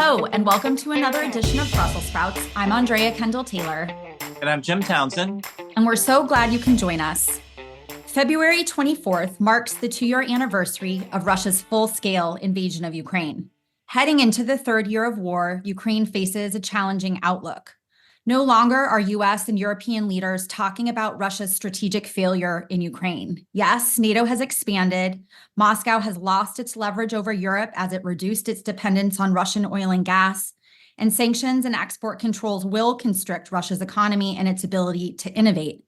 Hello, and welcome to another edition of Brussels Sprouts. I'm Andrea Kendall-Taylor. And I'm Jim Townsend. And we're so glad you can join us. February 24th marks the 2-year anniversary of Russia's full-scale invasion of Ukraine. Heading into the third year of war, Ukraine faces a challenging outlook. No longer are US and European leaders talking about Russia's strategic failure in Ukraine. Yes, NATO has expanded. Moscow has lost its leverage over Europe as it reduced its dependence on Russian oil and gas. And sanctions and export controls will constrict Russia's economy and its ability to innovate.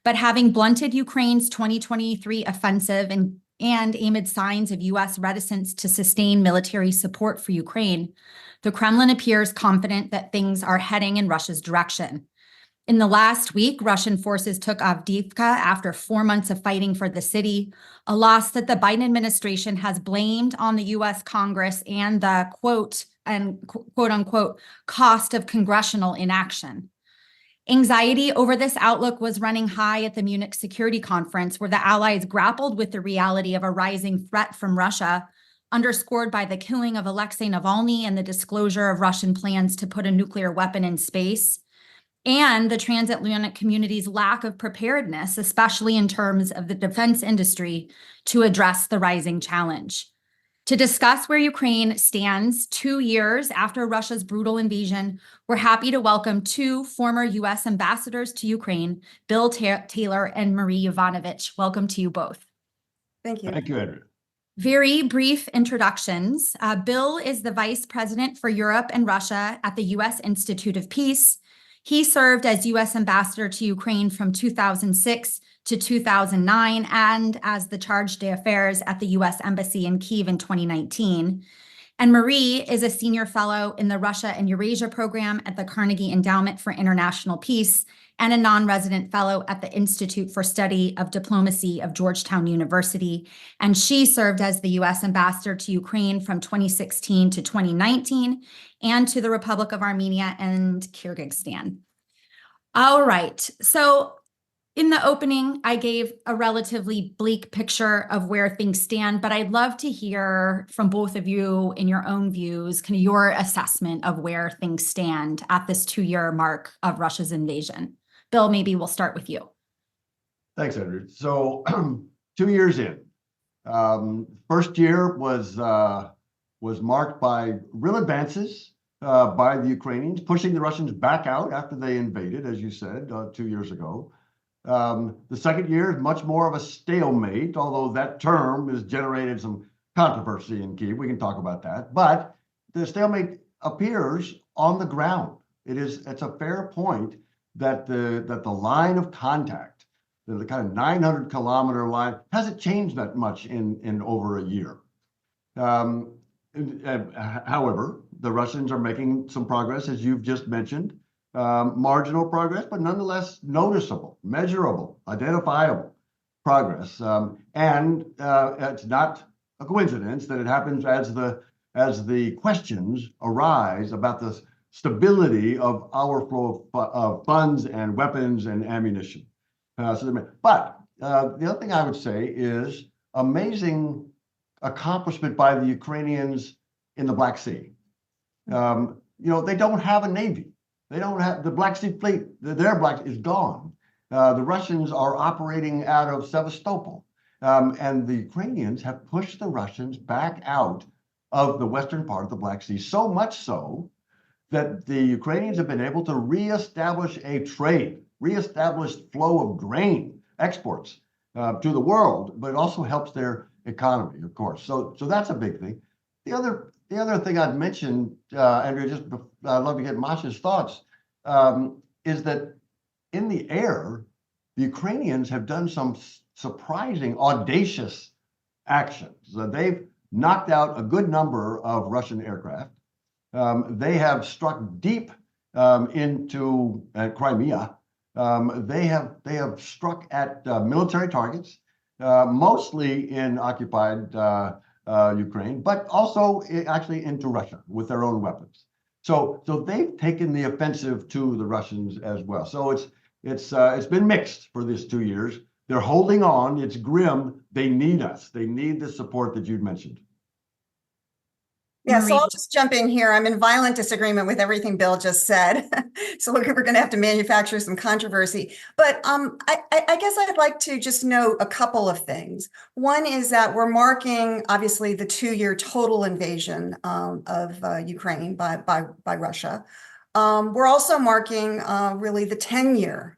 But having blunted Ukraine's 2023 offensive and amid signs of US reticence to sustain military support for Ukraine, the Kremlin appears confident that things are heading in Russia's direction. In the last week, Russian forces took Avdiivka after 4 months of fighting for the city, a loss that the Biden administration has blamed on the US Congress and the quote unquote cost of congressional inaction. Anxiety over this outlook was running high at the Munich Security Conference, where the Allies grappled with the reality of a rising threat from Russia, underscored by the killing of Alexei Navalny and the disclosure of Russian plans to put a nuclear weapon in space, and the transatlantic community's lack of preparedness, especially in terms of the defense industry, to address the rising challenge. To discuss where Ukraine stands 2 years after Russia's brutal invasion, we're happy to welcome 2 former US ambassadors to Ukraine, Bill Taylor and Marie Yovanovitch. Welcome to you both. Thank you. Thank you, Andrea. Very brief introductions. Bill is the Vice President for Europe and Russia at the U.S. Institute of Peace. He served as U.S. Ambassador to Ukraine from 2006 to 2009 and as the Charge d'Affaires at the U.S. Embassy in Kyiv in 2019. And Marie is a Senior Fellow in the Russia and Eurasia Program at the Carnegie Endowment for International Peace and a non-resident fellow at the Institute for Study of Diplomacy of Georgetown University. And she served as the U.S. Ambassador to Ukraine from 2016 to 2019 and to the Republic of Armenia and Kyrgyzstan. All right, so in the opening, I gave a relatively bleak picture of where things stand, but I'd love to hear from both of you in your own views, kind of your assessment of where things stand at this 2-year mark of Russia's invasion. Bill, maybe we'll start with you. Thanks, Andrew. So 2 years in, first year was marked by real advances by the Ukrainians, pushing the Russians back out after they invaded, as you said, 2 years ago. The second year is much more of a stalemate, although that term has generated some controversy in Kyiv. We can talk about that. But the stalemate appears on the ground. It's a fair point that the line of contact, the kind of 900-kilometer line, hasn't changed that much in over a year. However, the Russians are making some progress, as you've just mentioned, marginal progress, but nonetheless noticeable, measurable, identifiable progress. And it's not a coincidence that it happens as the questions arise about the stability of our flow of funds and weapons and ammunition. But the other thing I would say is amazing accomplishment by the Ukrainians in the Black Sea. They don't have a navy. They don't have the Black Sea fleet. Their Black Sea is gone. The Russians are operating out of Sevastopol, and the Ukrainians have pushed the Russians back out of the western part of the Black Sea, so much so that the Ukrainians have been able to reestablish a trade, reestablish flow of grain exports to the world, but it also helps their economy, of course. So that's a big thing. The other thing I'd mention, Andrea, I'd love to get Masha's thoughts, is that in the air, the Ukrainians have done some surprising, audacious actions. They've knocked out a good number of Russian aircraft. They have struck deep into Crimea. They have struck at military targets, mostly in occupied Ukraine, but also actually into Russia with their own weapons. So they've taken the offensive to the Russians as well. So it's been mixed for these 2 years. They're holding on. It's grim. They need us. They need the support that you'd mentioned. Yeah, so Marie. I'll just jump in here. I'm in violent disagreement with everything Bill just said. So we're going to have to manufacture some controversy. But I guess I'd like to just note a couple of things. One is that we're marking, obviously, the 2-year total invasion of Ukraine by Russia. We're also marking really the 10-year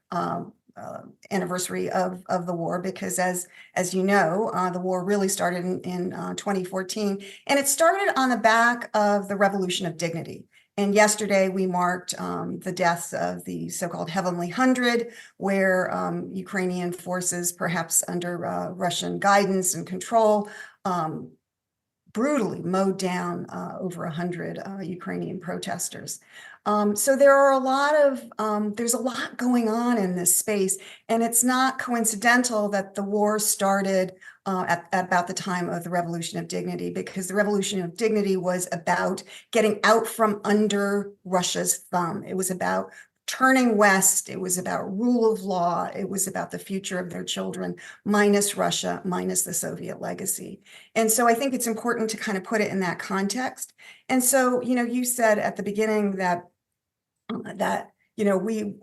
anniversary of the war, because as you know, the war really started in 2014, and it started on the back of the Revolution of Dignity. And yesterday we marked the deaths of the so-called Heavenly Hundred, where Ukrainian forces, perhaps under Russian guidance and control, brutally mowed down over 100 Ukrainian protesters. So there are there's a lot going on in this space, and it's not coincidental that the war started at about the time of the Revolution of Dignity, because the Revolution of Dignity was about getting out from under Russia's thumb. It was about turning west. It was about rule of law. It was about the future of their children, minus Russia, minus the Soviet legacy. And so I think it's important to kind of put it in that context. And so, you said at the beginning that we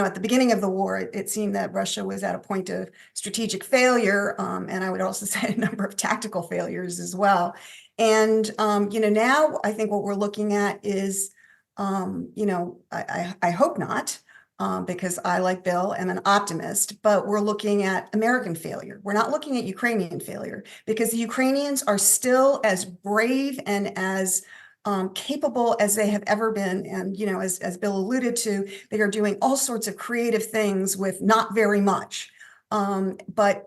at the beginning of the war, it seemed that Russia was at a point of strategic failure, and I would also say a number of tactical failures as well. And now I think what we're looking at is I hope not, because I, like Bill, am an optimist, but we're looking at American failure. We're not looking at Ukrainian failure, because the Ukrainians are still as brave and as capable as they have ever been. And, as Bill alluded to, they are doing all sorts of creative things with not very much. But,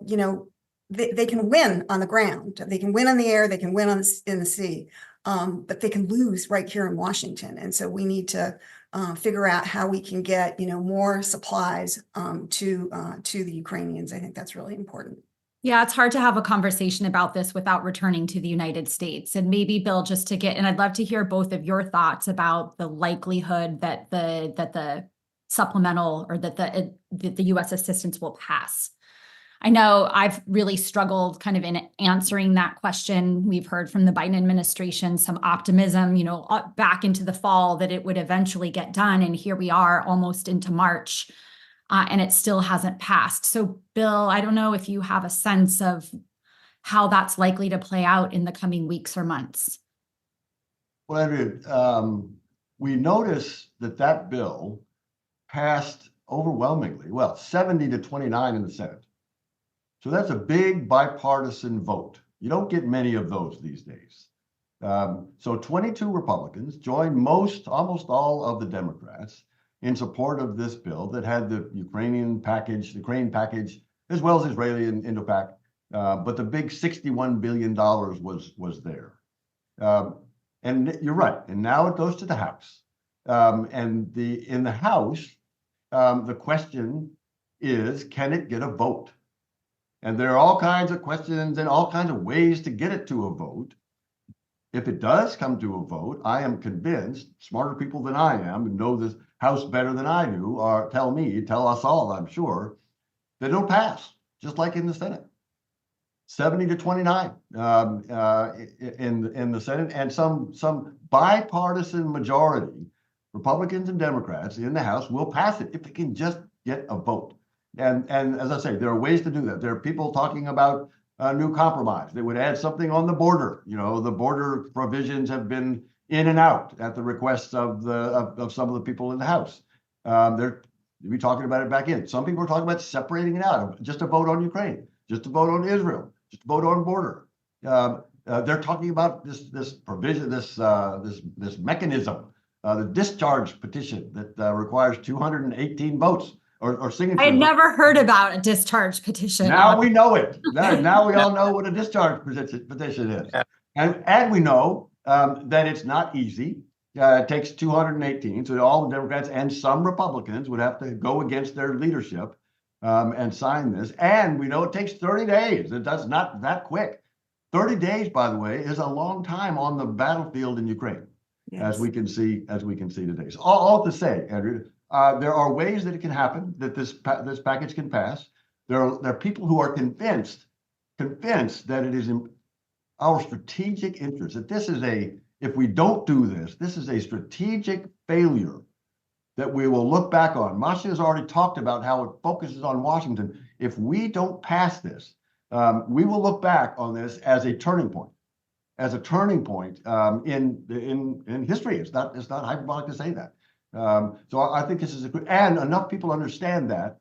they can win on the ground. They can win on the air. They can win in the sea. But they can lose right here in Washington. And so we need to figure out how we can get, more supplies to the Ukrainians. I think that's really important. Yeah, it's hard to have a conversation about this without returning to the United States. And maybe, Bill, just to and I'd love to hear both of your thoughts about the likelihood that the supplemental, or that the U.S. assistance will pass. I know I've really struggled kind of in answering that question. We've heard from the Biden administration some optimism, back into the fall, that it would eventually get done. And here we are almost into March, and it still hasn't passed. So, Bill, I don't know if you have a sense of how that's likely to play out in the coming weeks or months. Well, Andrea, we notice that bill passed overwhelmingly, 70-29 in the Senate. So that's a big bipartisan vote. You don't get many of those these days. So 22 Republicans joined almost all of the Democrats in support of this bill that had the Ukrainian package, the Ukraine package, as well as Israeli and Indo-Pac. But the big $61 billion was there. And you're right. And now it goes to the House. And in the House, the question is, can it get a vote? And there are all kinds of questions and all kinds of ways to get it to a vote. If it does come to a vote, I am convinced smarter people than I am, and know this House better than I do, tell us all, I'm sure, that it'll pass, just like in the Senate. 70-29 in the Senate, and some bipartisan majority, Republicans and Democrats in the House, will pass it if it can just get a vote. And as I say, there are ways to do that. There are people talking about a new compromise that would add something on the border. The border provisions have been in and out at the request of some of the people in the House. They're talking about it back in. Some people are talking about separating it out, just a vote on Ukraine, just a vote on Israel, just a vote on border. They're talking about this provision, this mechanism, the discharge petition that requires 218 votes. Or signatures. I had never heard about a discharge petition. Now we know it. Now we all know what a discharge petition is. And we know that it's not easy. It takes 218. So all the Democrats and some Republicans would have to go against their leadership and sign this. And we know it takes 30 days. That's not that quick. 30 days, by the way, is a long time on the battlefield in Ukraine, yes. as we can see today. So all to say, Andrea, there are ways that it can happen, that this package can pass. There are people who are convinced that it is our strategic interest, that this is if we don't do this, this is a strategic failure that we will look back on. Masha has already talked about how it focuses on Washington. If we don't pass this, we will look back on this as a turning point, in history. It's not hyperbolic to say that. So I think this is and enough people understand that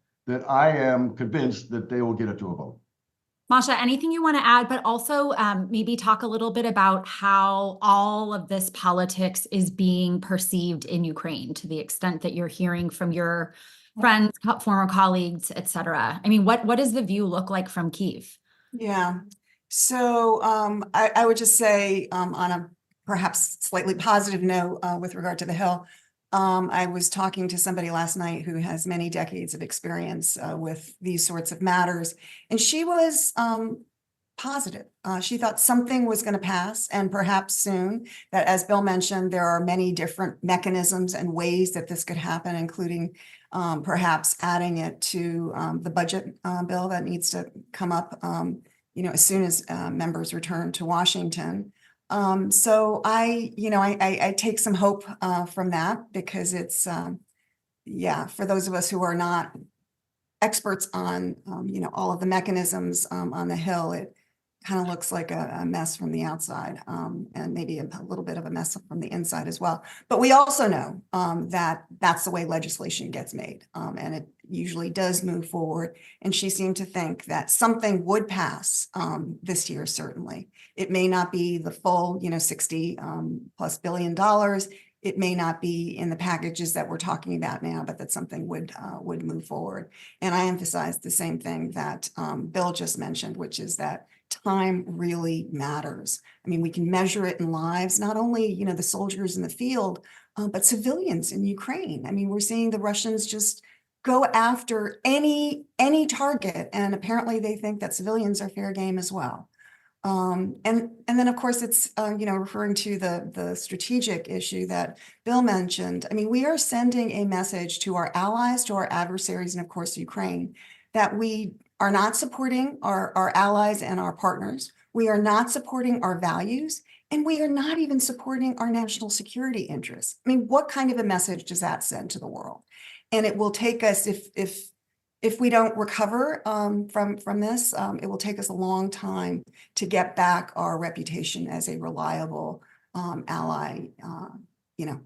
I am convinced that they will get it to a vote. Masha, anything you want to add, but also maybe talk a little bit about how all of this politics is being perceived in Ukraine, to the extent that you're hearing from your friends, former colleagues, et cetera. I mean, what does the view look like from Kyiv? Yeah. So I would just say on a perhaps slightly positive note with regard to the Hill, I was talking to somebody last night who has many decades of experience with these sorts of matters, and she was positive. She thought something was going to pass, and perhaps soon. That, as Bill mentioned, there are many different mechanisms and ways that this could happen, including perhaps adding it to the budget bill that needs to come up, as soon as members return to Washington. So I take some hope from that, because it's, for those of us who are not experts on, all of the mechanisms on the Hill, it kind of looks like a mess from the outside, and maybe a little bit of a mess from the inside as well. But we also know that that's the way legislation gets made, and it usually does move forward. And she seemed to think that something would pass this year, certainly. It may not be the full, 60 plus $billion. It may not be in the packages that we're talking about now, but that something would move forward. And I emphasize the same thing that Bill just mentioned, which is that time really matters. I mean, we can measure it in lives, not only, the soldiers in the field, but civilians in Ukraine. I mean, we're seeing the Russians just go after any target, and apparently they think that civilians are fair game as well. And then of course it's referring to the strategic issue that Bill mentioned. I mean, we are sending a message to our allies, to our adversaries, and of course Ukraine, that we are not supporting our allies and our partners. We are not supporting our values, and we are not even supporting our national security interests. I mean, what kind of a message does that send to the world? And it will take us, if we don't recover from this, it will take us a long time to get back our reputation as a reliable ally,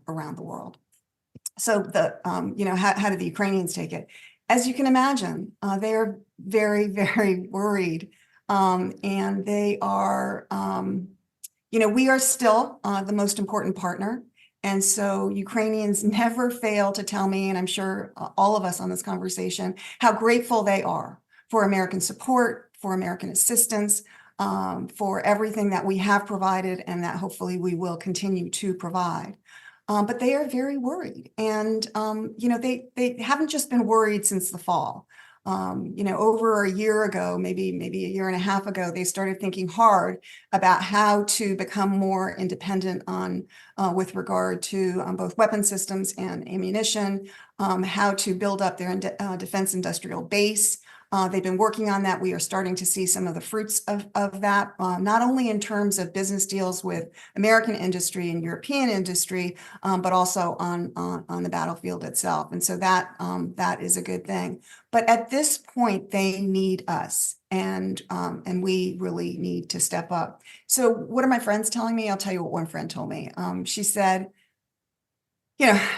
around the world. So how do the Ukrainians take it? As you can imagine, they are very, very worried, and they are, we are still the most important partner. And so Ukrainians never fail to tell me, and I'm sure all of us on this conversation, how grateful they are for American support, for American assistance, for everything that we have provided and that hopefully we will continue to provide. But they are very worried. And, they haven't just been worried since the fall. Over a year ago, maybe a year and a half ago, they started thinking hard about how to become more independent with regard to both weapon systems and ammunition, how to build up their defense industrial base. They've been working on that. We are starting to see some of the fruits of that, not only in terms of business deals with American industry and European industry, but also on the battlefield itself. And so that is a good thing. But at this point, they need us, and we really need to step up. So what are my friends telling me? I'll tell you what one friend told me. She said,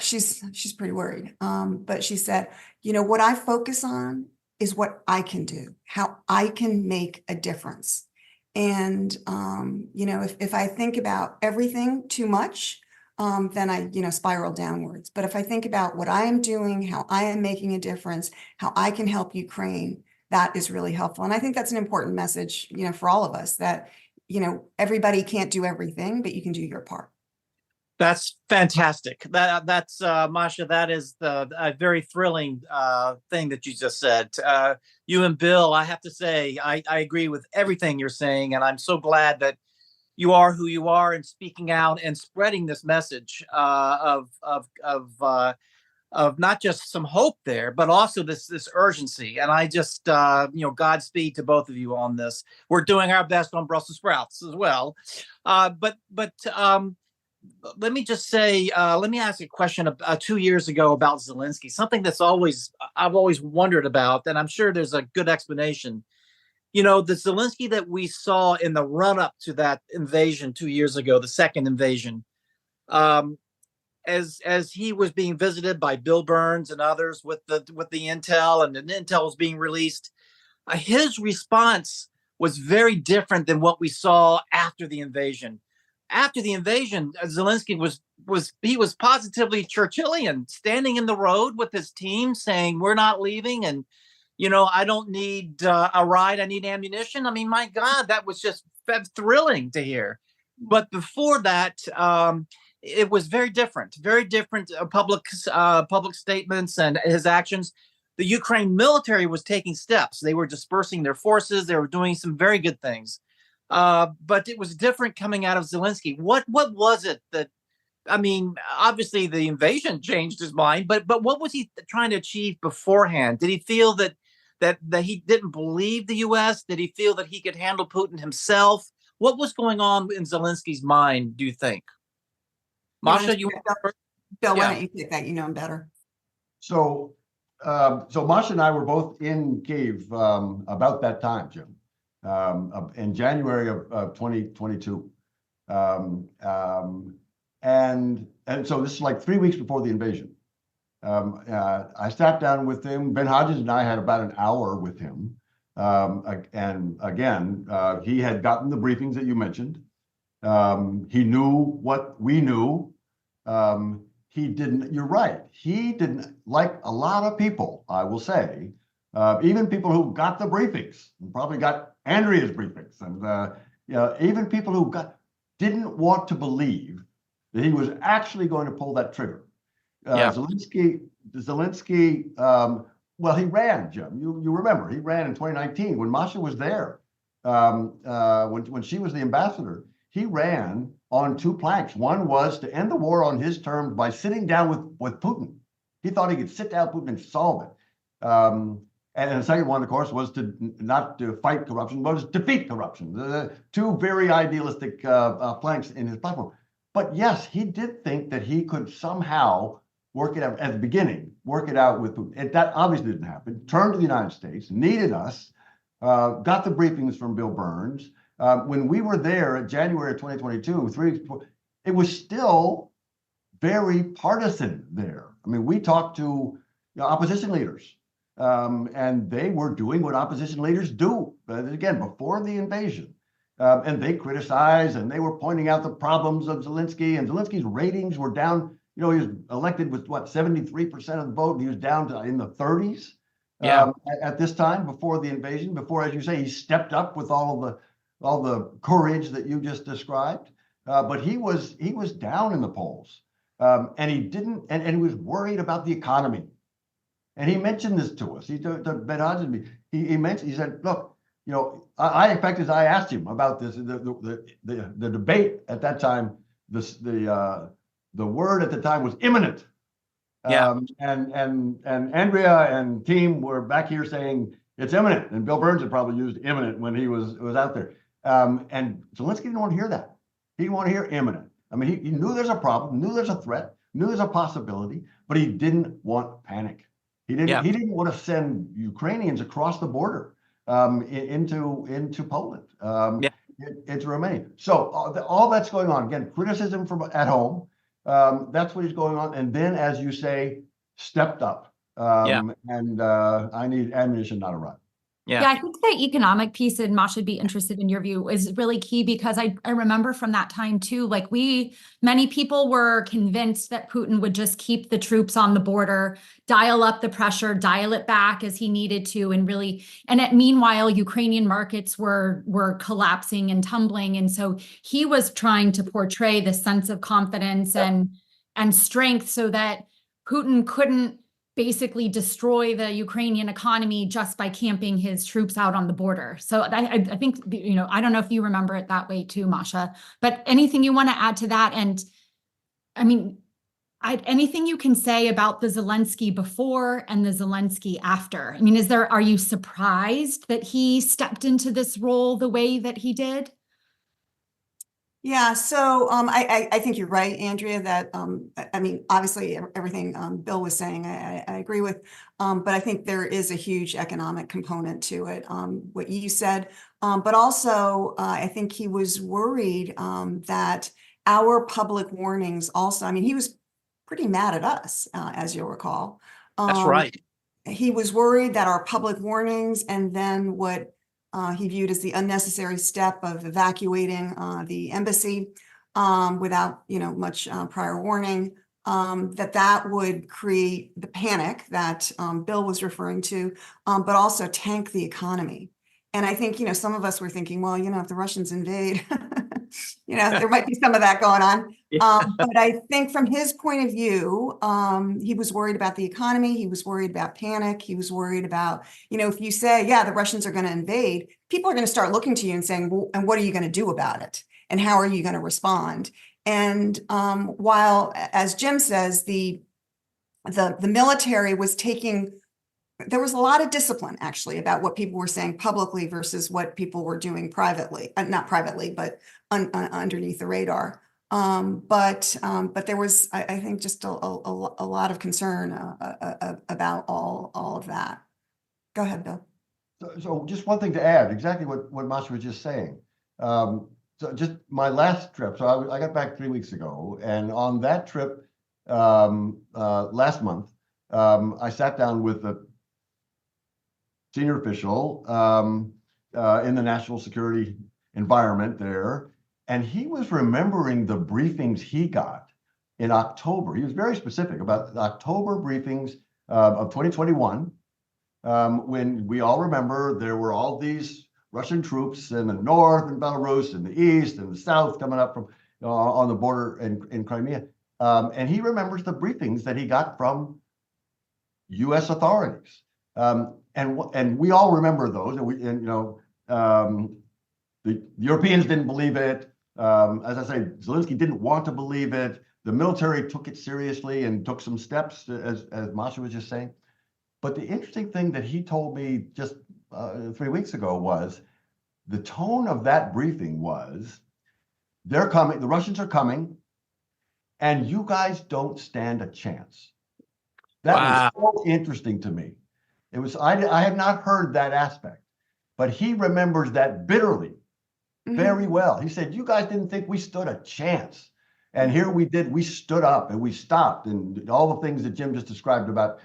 she's pretty worried, but she said, what I focus on is what I can do, how I can make a difference. And, if I think about everything too much, then I, spiral downwards. But if I think about what I am doing, how I am making a difference, how I can help Ukraine, that is really helpful. And I think that's an important message, for all of us, that, everybody can't do everything, but you can do your part. That's fantastic. That's Masha. That is a very thrilling thing that you just said. You and Bill, I have to say, I agree with everything you're saying, and I'm so glad that you are who you are and speaking out and spreading this message of not just some hope there, but also this urgency. And I just Godspeed to both of you on this. We're doing our best on Brussels sprouts as well. But let me just say, let me ask a question. 2 years ago about Zelensky, something that's I've always wondered about, and I'm sure there's a good explanation. The Zelensky that we saw in the run up to that invasion 2 years ago, the second invasion, as he was being visited by Bill Burns and others with the intel, and the intel was being released, his response was very different than what we saw after the invasion. After the invasion, Zelensky was positively Churchillian, standing in the road with his team, saying, "We're not leaving," and I don't need a ride. I need ammunition. I mean, my God, that was just thrilling to hear. But before that, it was very different public statements and his actions. The Ukraine military was taking steps. They were dispersing their forces. They were doing some very good things. But it was different coming out of Zelensky. What was it that, I mean, obviously the invasion changed his mind, but what was he trying to achieve beforehand? Did he feel that he didn't believe the US? Did he feel that he could handle Putin himself? What was going on in Zelensky's mind, do you think? Masha, Bill, why don't you take that? You know him better. So Masha and I were both in Kyiv about that time, Jim, in January of 2022. And so this is like 3 weeks before the invasion. I sat down with him. Ben Hodges and I had about an hour with him. And again, he had gotten the briefings that you mentioned. He knew what we knew. He didn't, you're right. He didn't, like a lot of people, I will say, even people who got the briefings, and probably got Andrea's briefings, and even people who didn't want to believe that he was actually going to pull that trigger. Zelensky, well, he ran, Jim. You remember, he ran in 2019 when Masha was there, when she was the ambassador. He ran on two planks. One was to end the war on his terms by sitting down with Putin. He thought he could sit down with Putin and solve it. And the second one, of course, was not to fight corruption, but to defeat corruption. The two very idealistic planks in his platform. But yes, he did think that he could somehow work it out at the beginning, work it out with Putin. That obviously didn't happen. Turned to the United States, needed us, got the briefings from Bill Burns. When we were there in January of 2022, 3 weeks before, it was still very partisan there. I mean, we talked to opposition leaders, and they were doing what opposition leaders do, again, before the invasion. And they criticized, and they were pointing out the problems of Zelensky, and Zelensky's ratings were down. He was elected with, 73% of the vote, and he was down to in the 30s at this time, before the invasion, before, as you say, he stepped up with all the courage that you just described. But he was down in the polls, and he didn't, and he was worried about the economy. And he mentioned this to us. To Ben Hodges, he said, look, I asked him about this, the debate at that time, the word at the time was imminent. And Andrea and team were back here saying it's imminent. And Bill Burns had probably used imminent when he was out there. And Zelensky didn't want to hear that. He didn't want to hear imminent. I mean, he knew there's a problem, knew there's a threat, knew there's a possibility, but he didn't want panic. He didn't want to send Ukrainians across the border into Poland, into Romania. So all that's going on. Again, criticism from at home. That's what he's going on. And then, as you say, stepped up. And I need ammunition, not a run. Yeah, I think the economic piece, and Masha would be interested in your view, is really key, because I remember from that time too, like many people were convinced that Putin would just keep the troops on the border, dial up the pressure, dial it back as he needed to, and meanwhile, Ukrainian markets were collapsing and tumbling. And so he was trying to portray this sense of confidence and strength so that Putin couldn't basically destroy the Ukrainian economy just by camping his troops out on the border. So I think, I don't know if you remember it that way too, Masha, but anything you want to add to that? And I mean, Anything you can say about the Zelensky before and the Zelensky after? I mean, are you surprised that he stepped into this role the way that he did? Yeah, so I think you're right, Andrea, that I mean, obviously everything Bill was saying, I agree with, but I think there is a huge economic component to it, what you said, but also I think he was worried that our public warnings also, I mean, he was pretty mad at us, as you'll recall. That's right. He was worried that our public warnings and then what he viewed as the unnecessary step of evacuating the embassy without, much prior warning, that would create the panic that Bill was referring to, but also tank the economy. And I think, some of us were thinking, well, if the Russians invade, there might be some of that going on. But I think from his point of view, he was worried about the economy. He was worried about panic. He was worried about, if you say, yeah, the Russians are going to invade, people are going to start looking to you and saying, well, and what are you going to do about it? And how are you going to respond? And while, as Jim says, the military was there was a lot of discipline actually about what people were saying publicly versus what people were doing privately, not privately, but underneath the radar. But there was, I think, just a lot of concern about all of that. Go ahead, Bill. So just one thing to add, exactly what Masha was just saying. So just my last trip, so I got back 3 weeks ago, and on that trip last month, I sat down with a senior official in the national security environment there, and he was remembering the briefings he got in October. He was very specific about the October briefings of 2021, when we all remember there were all these Russian troops in the north and Belarus and the east and the south coming up from on the border in Crimea. And he remembers the briefings that he got from U.S. authorities. And we all remember those, and the Europeans didn't believe it. As I say, Zelensky didn't want to believe it. The military took it seriously and took some steps, as Masha was just saying. But the interesting thing that he told me just 3 weeks ago was the tone of that briefing was, they're coming, the Russians are coming, and you guys don't stand a chance. That was so interesting to me. It was, I had not heard that aspect, but he remembers that bitterly, very well. He said, you guys didn't think we stood a chance. And here we did, we stood up and we stopped, and all the things that Jim just described about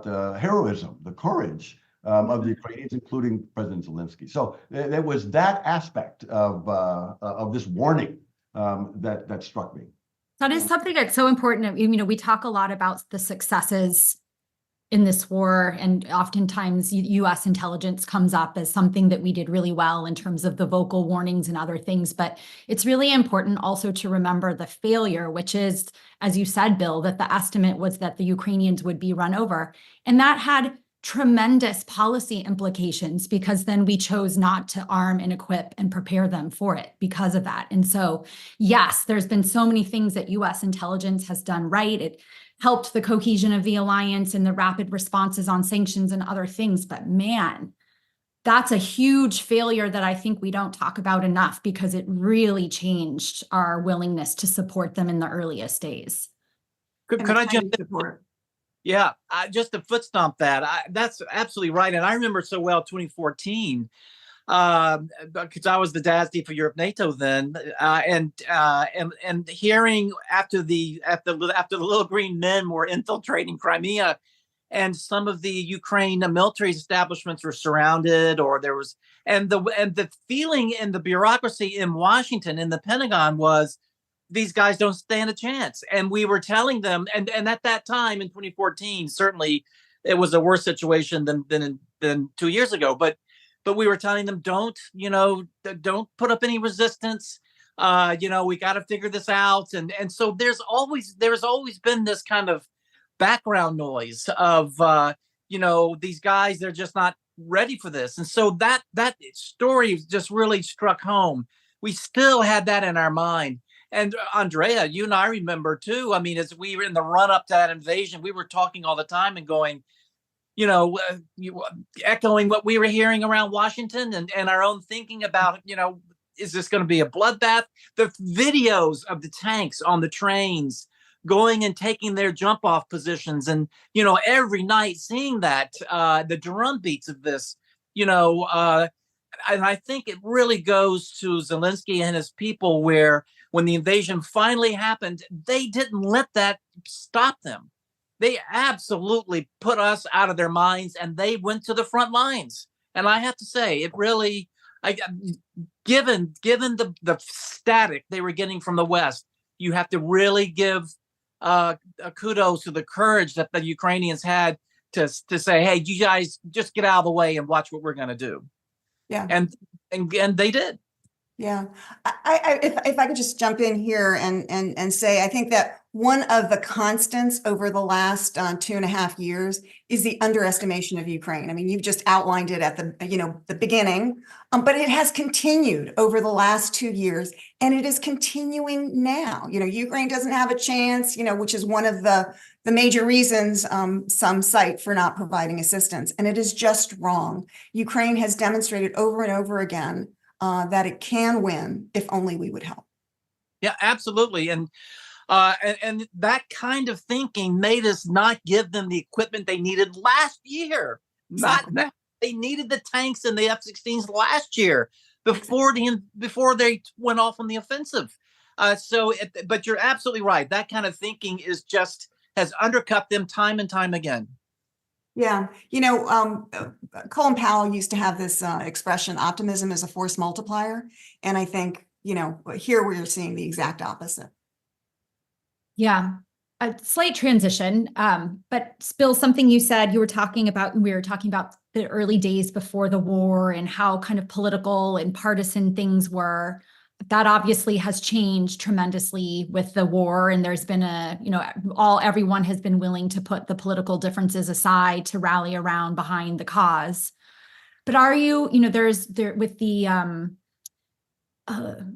the heroism, the courage of the Ukrainians, including President Zelensky. So there was that aspect of this warning that struck me. That is something that's so important. We talk a lot about the successes in this war, and oftentimes U.S. intelligence comes up as something that we did really well in terms of the vocal warnings and other things. But it's really important also to remember the failure, which is, as you said, Bill, that the estimate was that the Ukrainians would be run over. And that had tremendous policy implications, because then we chose not to arm and equip and prepare them for it because of that. And so, yes, there's been so many things that U.S. intelligence has done right. It helped the cohesion of the alliance and the rapid responses on sanctions and other things. But man, that's a huge failure that I think we don't talk about enough, because it really changed our willingness to support them in the earliest days. Could I jump in? Yeah, just to foot stomp that. That's absolutely right. And I remember so well 2014, because I was the DASD for Europe NATO then, and hearing after the little green men were infiltrating Crimea, and some of the Ukraine military establishments were surrounded, or there was, and the feeling in the bureaucracy in Washington, in the Pentagon, was these guys don't stand a chance. And we were telling them, and at that time in 2014, certainly it was a worse situation than 2 years ago, but we were telling them, don't put up any resistance. We got to figure this out. And so there's always been this kind of background noise of, these guys, they're just not ready for this. And so that story just really struck home. We still had that in our mind. And Andrea, you and I remember too. I mean, as we were in the run up to that invasion, we were talking all the time and going, echoing what we were hearing around Washington and our own thinking about, is this going to be a bloodbath? The videos of the tanks on the trains going and taking their jump off positions, and every night seeing that, the drum beats of this, and I think it really goes to Zelensky and his people, where when the invasion finally happened, they didn't let that stop them. They absolutely put us out of their minds, and they went to the front lines. And I have to say, it really, given the static they were getting from the West, you have to really give kudos to the courage that the Ukrainians had to say, hey, you guys just get out of the way and watch what we're going to do. Yeah. And they did. Yeah. If I could just jump in here and say, I think that one of the constants over the last 2.5 years is the underestimation of Ukraine. I mean, you've just outlined it at the beginning, but it has continued over the last 2 years, and it is continuing now. Ukraine doesn't have a chance, which is one of the major reasons some cite for not providing assistance. And it is just wrong. Ukraine has demonstrated over and over again that it can win if only we would help. Yeah, absolutely. And that kind of thinking made us not give them the equipment they needed last year. Exactly. Not they needed the tanks and the F-16s last year before they went off on the offensive. But you're absolutely right. That kind of thinking has undercut them time and time again. Yeah. Colin Powell used to have this expression, optimism is a force multiplier. And I think, here we're seeing the exact opposite. Yeah, a slight transition, but Bill, something you said, we were talking about the early days before the war and how kind of political and partisan things were. That obviously has changed tremendously with the war, and there's been everyone has been willing to put the political differences aside to rally around behind the cause. But are you, with the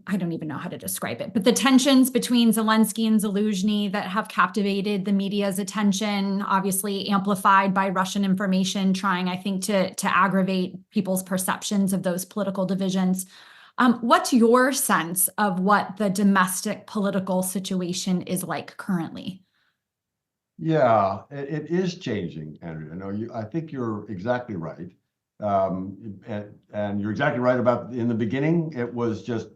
I don't even know how to describe it, but the tensions between Zelensky and Zaluzhny that have captivated the media's attention, obviously amplified by Russian information, trying, I think, to aggravate people's perceptions of those political divisions. What's your sense of what the domestic political situation is like currently? Yeah, it is changing, Andrea. I think you're exactly right. And you're exactly right about in the beginning, it was just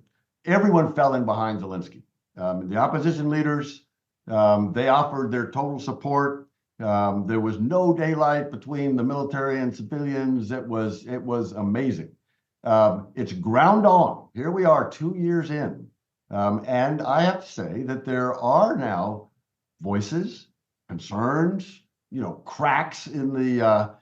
everyone fell in behind Zelensky. The opposition leaders, they offered their total support. There was no daylight between the military and civilians. It was amazing. It's ground on. Here we are 2 years in. And I have to say that there are now voices, concerns, cracks in the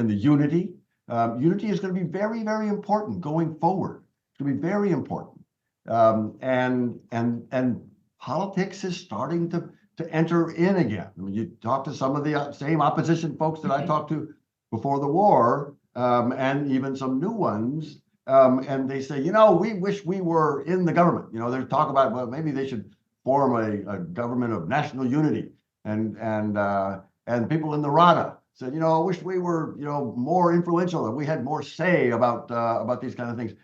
unity. Unity is going to be very, very important going forward. It's going to be very important. And politics is starting to enter in again. I mean, you talk to some of the same opposition folks that I talked to before the war, and even some new ones, and they say, we wish we were in the government. There's talk about, well, maybe they should form a government of national unity, and people in the Rada said, I wish we were, more influential and we had more say about these kind of things.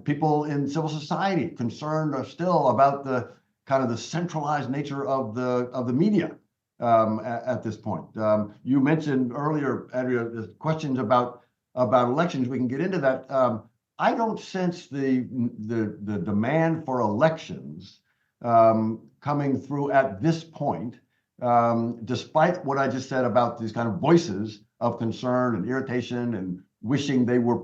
People in civil society concerned are still about the kind of the centralized nature of the media at this point. You mentioned earlier, Andrea, the questions about elections. We can get into that. I don't sense the demand for elections coming through at this point. Despite what I just said about these kind of voices of concern and irritation and wishing they were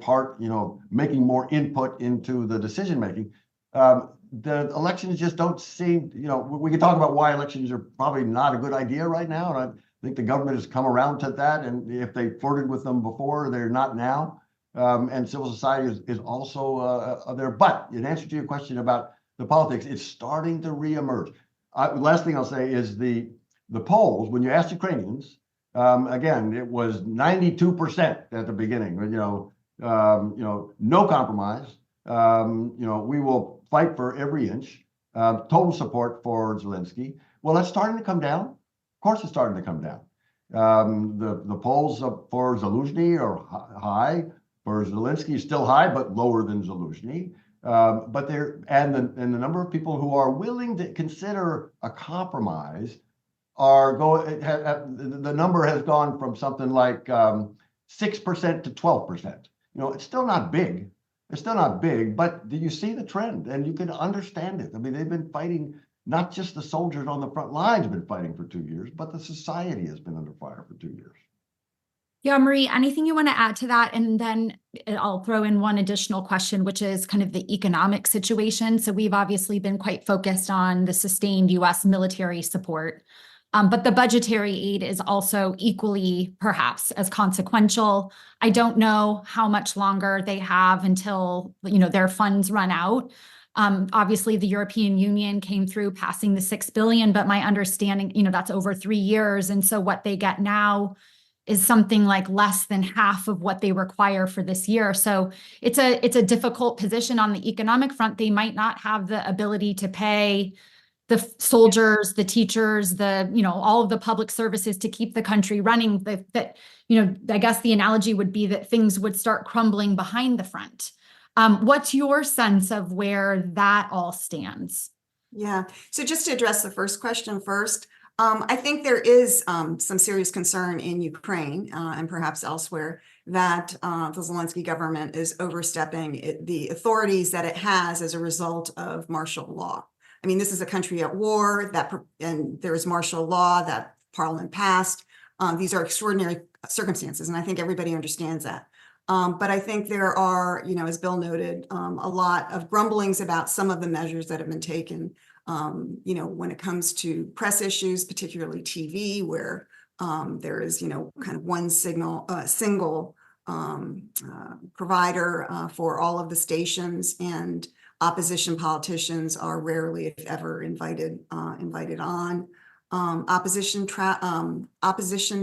making more input into the decision making, the elections just don't seem, we can talk about why elections are probably not a good idea right now. And I think the government has come around to that. And if they flirted with them before, they're not now. And civil society is also there. But in answer to your question about the politics, it's starting to reemerge. Last thing I'll say is the polls, when you ask Ukrainians, again, it was 92% at the beginning, no compromise. We will fight for every inch, total support for Zelensky. Well, that's starting to come down. Of course, it's starting to come down. The polls for Zelensky are high. For Zelensky, still high, but lower than Zelensky. But the number of people who are willing to consider a compromise the number has gone from something like 6% to 12%. It's still not big. It's still not big, but do you see the trend? And you can understand it. I mean, they've been fighting, not just the soldiers on the front lines have been fighting for 2 years, but the society has been under fire for 2 years. Yeah, Marie, anything you want to add to that? And then I'll throw in one additional question, which is kind of the economic situation. So we've obviously been quite focused on the sustained U.S. military support, but the budgetary aid is also equally perhaps as consequential. I don't know how much longer they have until, their funds run out. Obviously, the European Union came through passing the $6 billion, but my understanding, that's over 3 years. And so what they get now is something like less than half of what they require for this year. So it's a difficult position on the economic front. They might not have the ability to pay the soldiers, the teachers, all of the public services to keep the country running. I guess the analogy would be that things would start crumbling behind the front. What's your sense of where that all stands? Yeah. So just to address the first question first, I think there is some serious concern in Ukraine and perhaps elsewhere that the Zelensky government is overstepping the authorities that it has as a result of martial law. I mean, this is a country at war and there is martial law that Parliament passed. These are extraordinary circumstances, and I think everybody understands that. But I think there are, as Bill noted, a lot of grumblings about some of the measures that have been taken. When it comes to press issues, particularly TV, where there is, kind of one single provider for all of the stations, and opposition politicians are rarely, if ever, invited on. Opposition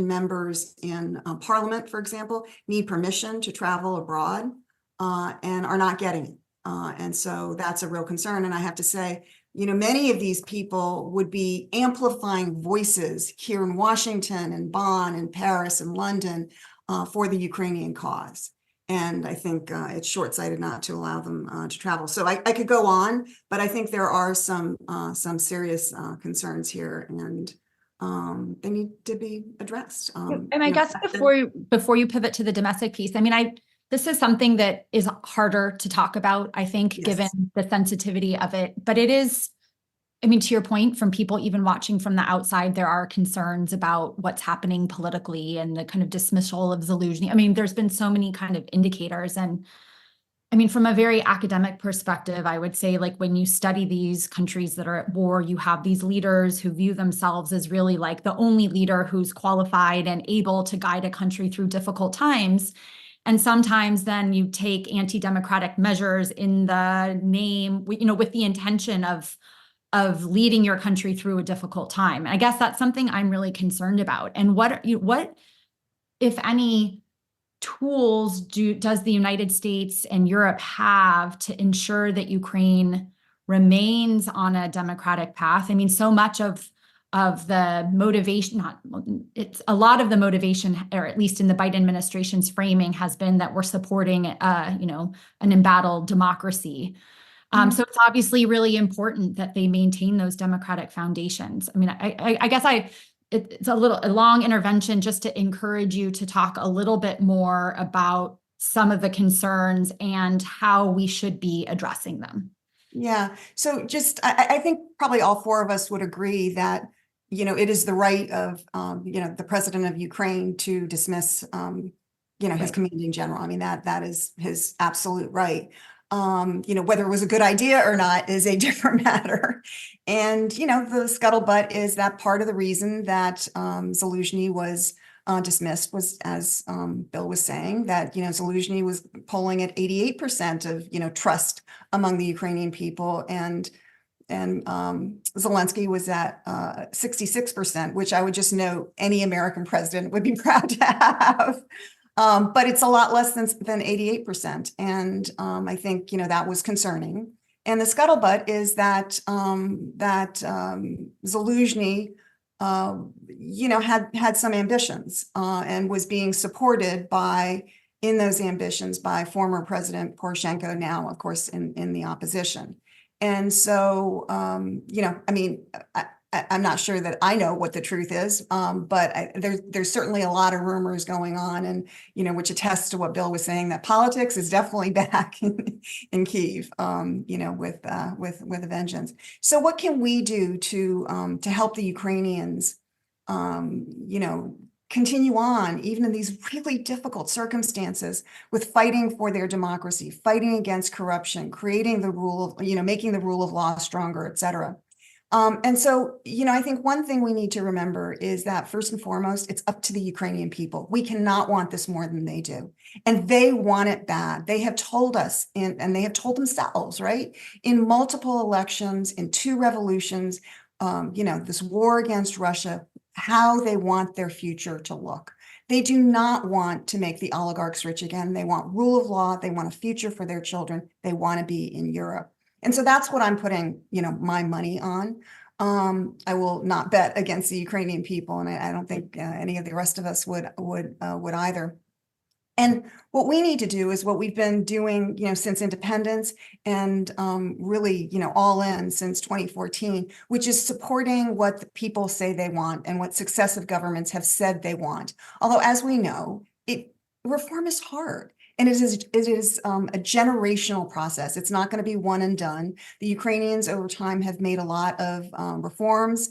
members in Parliament, for example, need permission to travel abroad and are not getting it. And so that's a real concern. And I have to say, many of these people would be amplifying voices here in Washington and Bonn and Paris and London for the Ukrainian cause. And I think it's short-sighted not to allow them to travel. So I could go on, but I think there are some serious concerns here, and they need to be addressed. And I guess before you pivot to the domestic piece, this is something that is harder to talk about, I think, Yes. given the sensitivity of it. But it is, to your point, from people even watching from the outside, there are concerns about what's happening politically and the kind of dismissal of Zelensky. There's been so many kind of indicators. And from a very academic perspective, I would say, like, when you study these countries that are at war, you have these leaders who view themselves as really like the only leader who's qualified and able to guide a country through difficult times. And sometimes then you take anti-democratic measures in the name, with the intention of leading your country through a difficult time. And I guess that's something I'm really concerned about. And what, if any, tools does the United States and Europe have to ensure that Ukraine remains on a democratic path? So much of the motivation, it's a lot of the motivation, or at least in the Biden administration's framing, has been that we're supporting, an embattled democracy. So it's obviously really important that they maintain those democratic foundations. I guess it's a long intervention just to encourage you to talk a little bit more about some of the concerns and how we should be addressing them. Yeah. So I think probably all four of us would agree that, it is the right of, the president of Ukraine to dismiss, his commanding general. That is his absolute right. Whether it was a good idea or not is a different matter. And, the scuttlebutt is that part of the reason that Zelensky was dismissed was, as Bill was saying, that, Zelensky was polling at 88% of, trust among the Ukrainian people. And Zelensky was at 66%, which I would just note any American president would be proud to have. But it's a lot less than 88%. And I think, that was concerning. And the scuttlebutt is that Zaluzhny, had some ambitions and was being supported in those ambitions by former President Poroshenko, now, of course, in the opposition. And so, I'm not sure that I know what the truth is, but there's certainly a lot of rumors going on, and which attests to what Bill was saying, that politics is definitely back in Kyiv, with a vengeance. So, what can we do to help the Ukrainians, continue on, even in these really difficult circumstances, with fighting for their democracy, fighting against corruption, creating the rule of, making the rule of law stronger, et cetera. And so, I think one thing we need to remember is that first and foremost, it's up to the Ukrainian people. We cannot want this more than they do. And they want it bad. They have told us, and they have told themselves, right, in multiple elections, in 2 revolutions, this war against Russia, how they want their future to look. They do not want to make the oligarchs rich again. They want rule of law. They want a future for their children. They want to be in Europe. And so that's what I'm putting, my money on. I will not bet against the Ukrainian people, and I don't think any of the rest of us would either. And what we need to do is what we've been doing, since independence, and really, all in since 2014, which is supporting what the people say they want and what successive governments have said they want. Although, as we know, reform is hard. And it is a generational process. It's not going to be one and done. The Ukrainians over time have made a lot of reforms.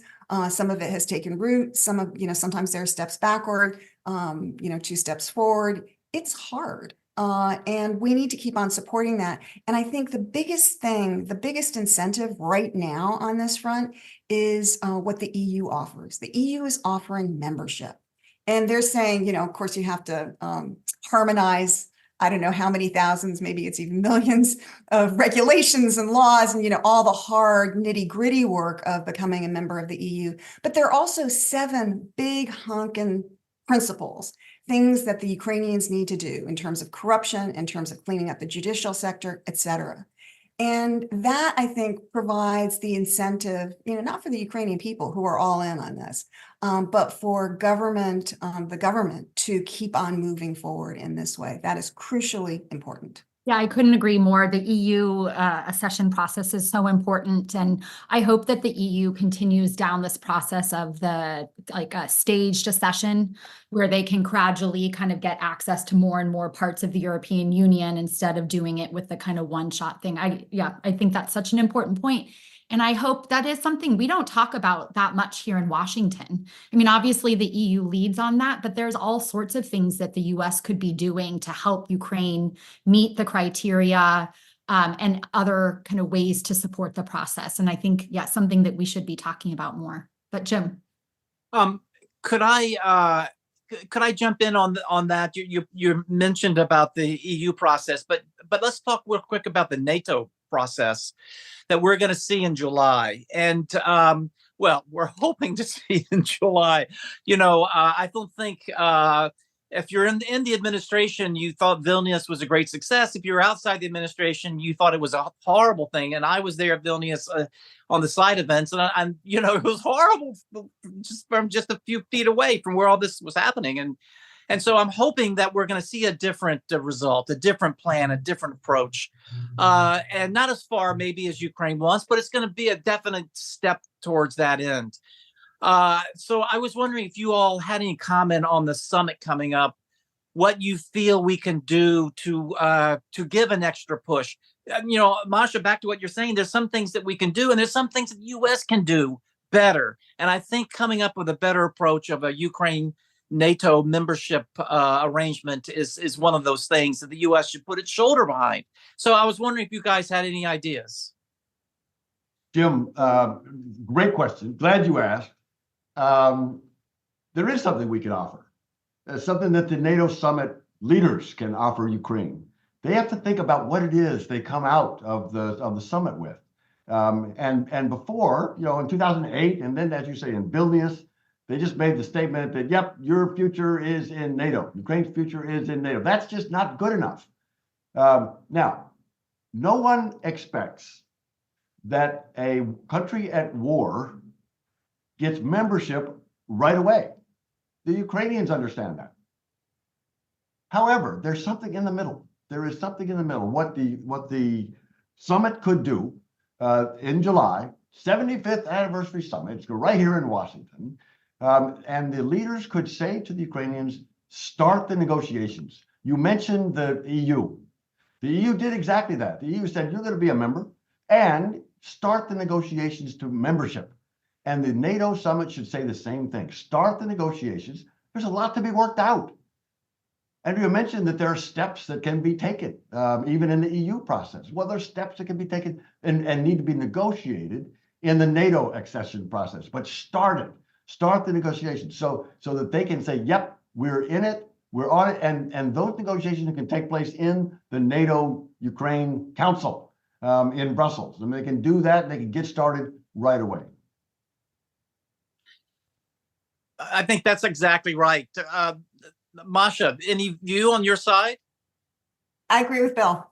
Some of it has taken root. Sometimes there are steps backward, 2 steps forward. It's hard. And we need to keep on supporting that. And I think the biggest incentive right now on this front is what the EU offers. The EU is offering membership. And they're saying, of course, you have to harmonize, I don't know how many thousands, maybe it's even millions of regulations and laws and, all the hard nitty gritty work of becoming a member of the EU. But there are also 7 big honking principles, things that the Ukrainians need to do in terms of corruption, in terms of cleaning up the judicial sector, et cetera. And that, I think, provides the incentive, not for the Ukrainian people who are all in on this, but for the government to keep on moving forward in this way. That is crucially important. Yeah, I couldn't agree more. The EU accession process is so important, and I hope that the EU continues down this process of the staged accession, where they can gradually kind of get access to more and more parts of the European Union instead of doing it with the kind of one-shot thing. I think that's such an important point. And I hope that is something we don't talk about that much here in Washington. I mean, obviously the EU leads on that, but there's all sorts of things that the US could be doing to help Ukraine meet the criteria and other kind of ways to support the process. And I think, something that we should be talking about more. But Jim. Could I jump in on that? You mentioned about the EU process, but let's talk real quick about the NATO process that we're going to see in July. And we're hoping to see in July. I don't think if you're in the administration, you thought Vilnius was a great success. If you're outside the administration, you thought it was a horrible thing. And I was there at Vilnius on the side events, and it was horrible from just a few feet away from where all this was happening. And so I'm hoping that we're going to see a different result, a different plan, a different approach, and not as far maybe as Ukraine wants, but it's going to be a definite step towards that end. So I was wondering if you all had any comment on the summit coming up, what you feel we can do to give an extra push. Masha, back to what you're saying, there's some things that we can do, and there's some things that the U.S. can do better. And I think coming up with a better approach of a Ukraine NATO membership arrangement is one of those things that the U.S. should put its shoulder behind. So I was wondering if you guys had any ideas. Jim, great question. Glad you asked. There is something we can offer. Something that the NATO summit leaders can offer Ukraine. They have to think about what it is they come out of the summit with. And before, in 2008, and then, as you say, in Vilnius, they just made the statement that, yep, your future is in NATO. Ukraine's future is in NATO. That's just not good enough. Now, no one expects that a country at war gets membership right away. The Ukrainians understand that. However, there's something in the middle. There is something in the middle. What the summit could do in July, 75th anniversary summit, it's right here in Washington, and the leaders could say to the Ukrainians, start the negotiations. You mentioned the EU. The EU did exactly that. The EU said, you're going to be a member and start the negotiations to membership. And the NATO summit should say the same thing. Start the negotiations. There's a lot to be worked out. Andrea mentioned that there are steps that can be taken, even in the EU process. Well, there's steps that can be taken and need to be negotiated in the NATO accession process. But start it. Start the negotiations so that they can say, yep, we're in it, we're on it. And those negotiations can take place in the NATO-Ukraine Council in Brussels. And they can do that and they can get started right away. I think that's exactly right. Masha, any view on your side? I agree with Bill.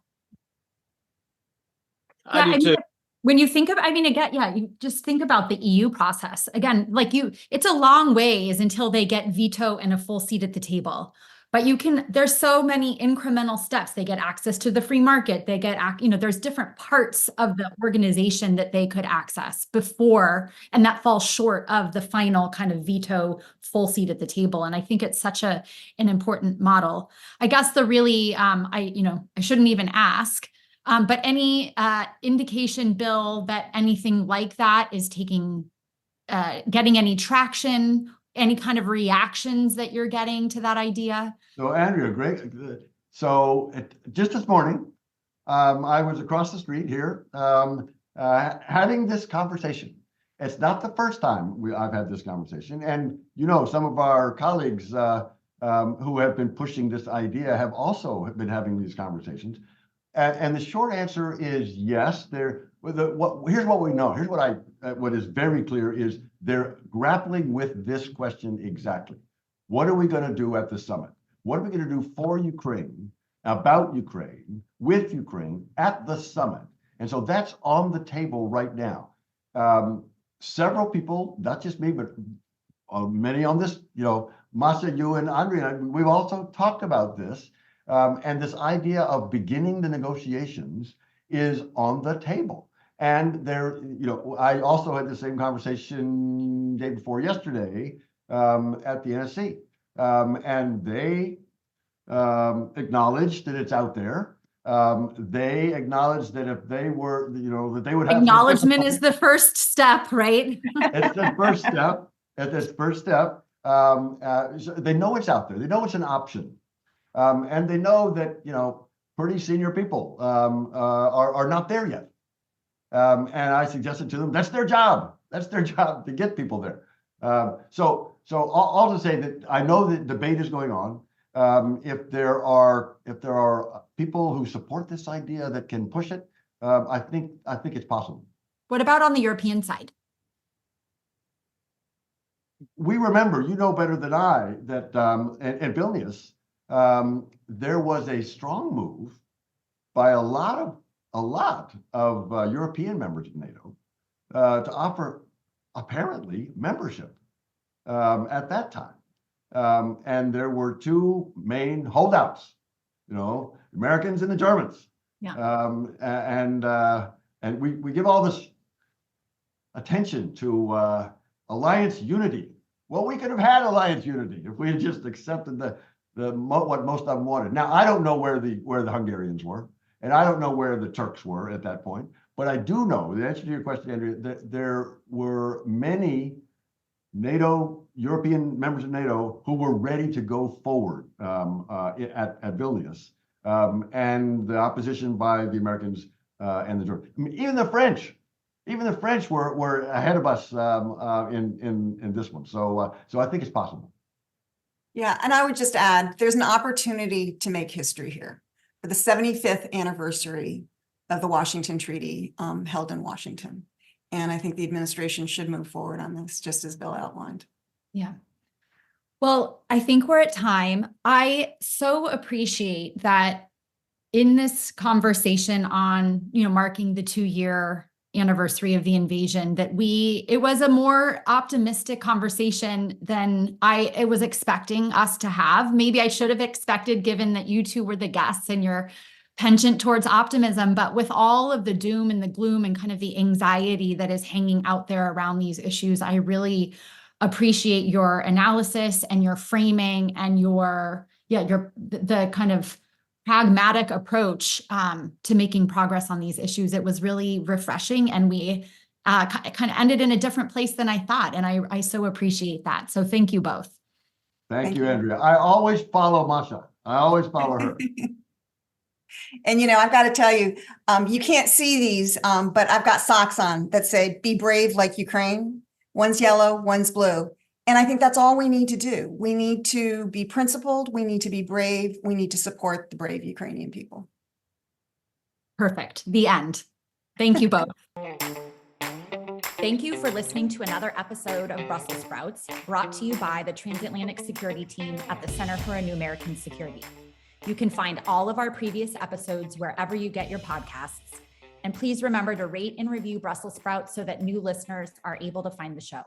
I do too. When you think of, again, you just think about the EU process. Again, it's a long ways until they get veto and a full seat at the table. But there's so many incremental steps. They get access to the free market. They get, there's different parts of the organization that they could access before, and that falls short of the final kind of veto full seat at the table. And I think it's such an important model. I guess the really, I shouldn't even ask, but any indication, Bill, that anything like that is getting any traction, any kind of reactions that you're getting to that idea? So Andrea, great. So just this morning, I was across the street here having this conversation. It's not the first time I've had this conversation. And, some of our colleagues who have been pushing this idea have also been having these conversations. And the short answer is yes. Here's what we know. Here's what is very clear is they're grappling with this question exactly. What are we going to do at the summit? What are we going to do for Ukraine, about Ukraine, with Ukraine at the summit? And so that's on the table right now. Several people, not just me, but many on this, Masha, you and Andrea, we've also talked about this. And this idea of beginning the negotiations is on the table. And I also had the same conversation day before yesterday at the NSC. And they acknowledged that it's out there. They acknowledged that if they were, that they would have acknowledgement is the first step, right? It's the first step. It's the first step. They know it's out there. They know it's an option. And they know that, pretty senior people are not there yet. And I suggested to them, that's their job. That's their job to get people there. So all to say that I know that debate is going on. If there are people who support this idea that can push it, I think it's possible. What about on the European side? We remember, better than I, that in Vilnius, there was a strong move by a lot of European members of NATO to offer apparently membership at that time. And there were two main holdouts, Americans and the Germans. Yeah. And we give all this attention to alliance unity. Well, we could have had alliance unity if we had just accepted what most of them wanted. Now, I don't know where the Hungarians were, and I don't know where the Turks were at that point, but I do know, the answer to your question, Andrea, that there were many European members of NATO who were ready to go forward at Vilnius, and the opposition by the Americans and the Germans. Even the French were ahead of us in this one. So I think it's possible. Yeah, and I would just add, there's an opportunity to make history here for the 75th anniversary of the Washington Treaty held in Washington. And I think the administration should move forward on this, just as Bill outlined. Yeah. Well, I think we're at time. I so appreciate that in this conversation on, marking the 2-year anniversary of the invasion that it was a more optimistic conversation than I was expecting us to have. Maybe I should have expected, given that you two were the guests and your penchant towards optimism, but with all of the doom and the gloom and kind of the anxiety that is hanging out there around these issues, I really appreciate your analysis and your framing and the kind of pragmatic approach to making progress on these issues. It was really refreshing, and we kind of ended in a different place than I thought. And I so appreciate that. So thank you both. Thank you, Andrea. I always follow Masha. I always follow her. And, I've got to tell you, you can't see these, but I've got socks on that say, be brave like Ukraine. One's yellow, one's blue. And I think that's all we need to do. We need to be principled. We need to be brave. We need to support the brave Ukrainian people. Perfect. The end. Thank you both. Thank you for listening to another episode of Brussels Sprouts, brought to you by the Transatlantic Security Team at the Center for a New American Security. You can find all of our previous episodes wherever you get your podcasts. And please remember to rate and review Brussels Sprouts so that new listeners are able to find the show.